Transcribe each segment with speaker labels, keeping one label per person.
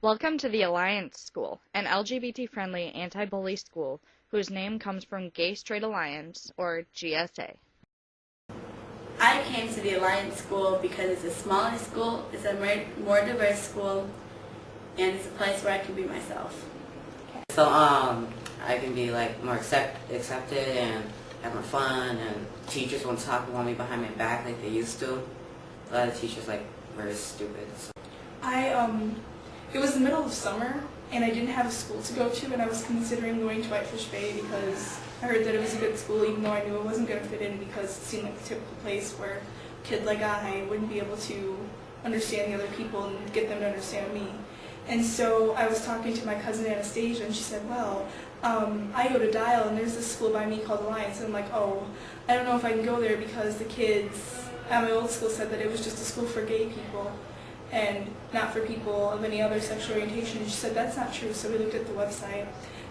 Speaker 1: Welcome to the Alliance School, an LGBT-friendly anti-bully school whose name comes from Gay Straight Alliance, or GSA.
Speaker 2: I came to the Alliance School because it's a smaller school, it's a more diverse school, and it's a place where I can be myself.
Speaker 3: So I can be like more accepted and have more fun, and teachers won't talk about me behind my back like they used to. A lot of teachers like very stupid. So.
Speaker 4: It was the middle of summer and I didn't have a school to go to, and I was considering going to Whitefish Bay because I heard that it was a good school, even though I knew it wasn't going to fit in because it seemed like a typical place where a kid like I wouldn't be able to understand the other people and get them to understand me. And so I was talking to my cousin Anastasia, and she said, well, I go to Dial and there's this school by me called Alliance. And I'm like, oh, I don't know if I can go there because the kids at my old school said that it was just a school for gay people and not for people of any other sexual orientation. And she said, that's not true. So we looked at the website,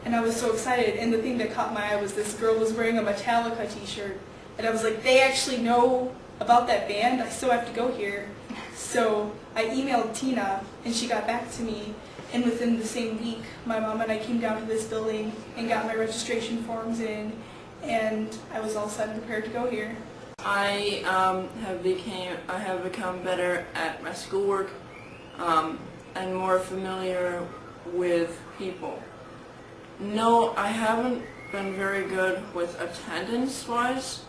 Speaker 4: and I was so excited. And the thing that caught my eye was this girl was wearing a Metallica t-shirt. And I was like, they actually know about that band? I still have to go here. So I emailed Tina, and she got back to me. And within the same week, my mom and I came down to this building and got my registration forms in. And I was all set and prepared to go here.
Speaker 5: I have become better at my schoolwork and more familiar with people. No, I haven't been very good with attendance-wise,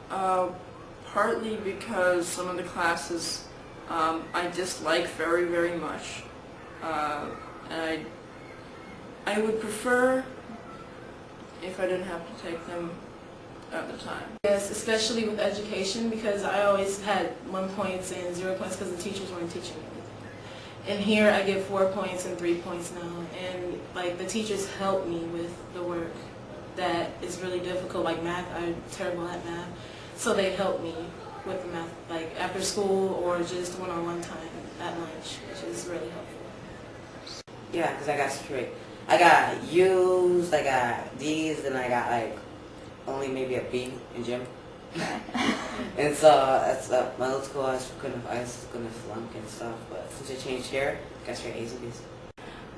Speaker 5: partly because some of the classes I dislike very, very much, and I would prefer if I didn't have to take them at the time.
Speaker 6: Yes, especially with education, because I always had 1 points and 0 points because the teachers weren't teaching anything. And here I get 4 points and 3 points now, and like the teachers help me with the work that is really difficult, like math. I'm terrible at math, so they help me with the math, like after school or just one-on-one time at lunch, which is really helpful.
Speaker 3: Yeah, because I got straight. I got U's, I got D's, and I got like only maybe a B in gym. And so that's my old school. I was gonna flunk and stuff, but since I changed here, I got straight A's and B's.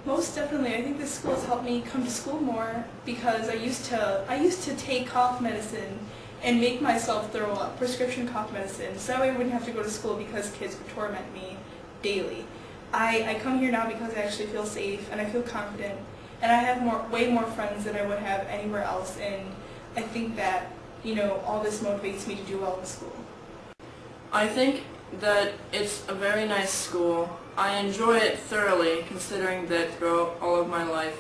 Speaker 4: Most definitely, I think this school has helped me come to school more because I used to take cough medicine and make myself throw up prescription cough medicine, so that way I wouldn't have to go to school because kids would torment me daily. I come here now because I actually feel safe and I feel confident, and I have way more friends than I would have anywhere else, and I think that, you know, all this motivates me to do well in school.
Speaker 5: I think that it's a very nice school. I enjoy it thoroughly, considering that throughout all of my life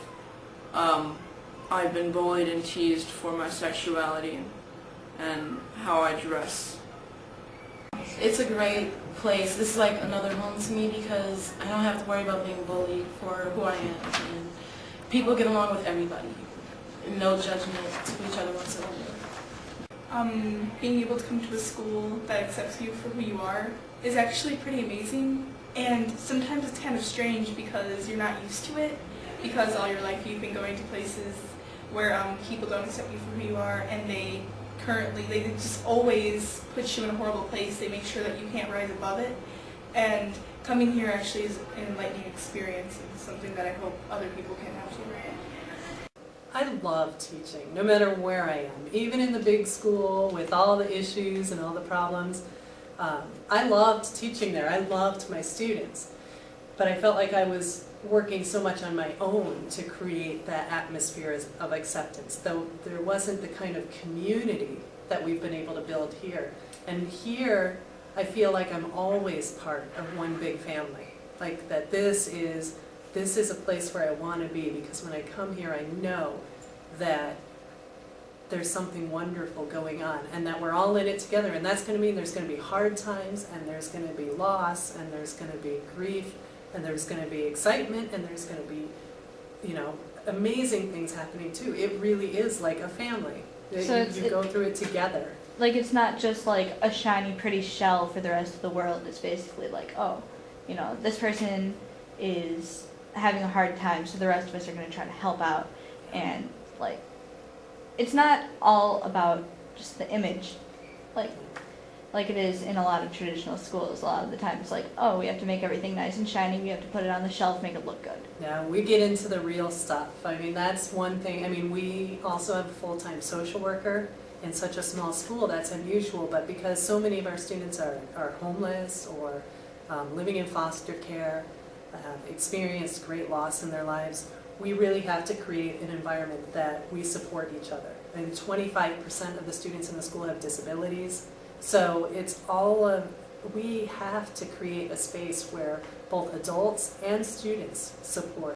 Speaker 5: I've been bullied and teased for my sexuality and how I dress.
Speaker 6: It's a great place. This is like another home to me because I don't have to worry about being bullied for who I am, and people get along with everybody. No judgment to each other whatsoever.
Speaker 4: Being able to come to a school that accepts you for who you are is actually pretty amazing, and sometimes it's kind of strange because you're not used to it, because all your life you've been going to places where people don't accept you for who you are, and they just always put you in a horrible place. They make sure that you can't rise above it, and coming here actually is an enlightening experience and something that I hope other people can have too.
Speaker 7: I love teaching, no matter where I am. Even in the big school with all the issues and all the problems, I loved teaching there. I loved my students. But I felt like I was working so much on my own to create that atmosphere of acceptance, though there wasn't the kind of community that we've been able to build here. And here, I feel like I'm always part of one big family. Like that this is a place where I want to be, because when I come here I know that there's something wonderful going on and that we're all in it together, and that's going to mean there's going to be hard times, and there's going to be loss, and there's going to be grief, and there's going to be excitement, and there's going to be, you know, amazing things happening too. It really is like a family.
Speaker 1: So
Speaker 7: you go through it together.
Speaker 1: Like, it's not just like a shiny, pretty shell for the rest of the world. It's basically like, oh, you know, this person is having a hard time, so the rest of us are going to try to help out. And like, it's not all about just the image. Like like it is in a lot of traditional schools. A lot of the time it's like, oh, we have to make everything nice and shiny, we have to put it on the shelf, make it look good.
Speaker 7: Yeah, we get into the real stuff. I mean, that's one thing. I mean, we also have a full-time social worker in such a small school. That's unusual, but because so many of our students are homeless or living in foster care, have experienced great loss in their lives, we really have to create an environment that we support each other. And 25% of the students in the school have disabilities. So it's we have to create a space where both adults and students support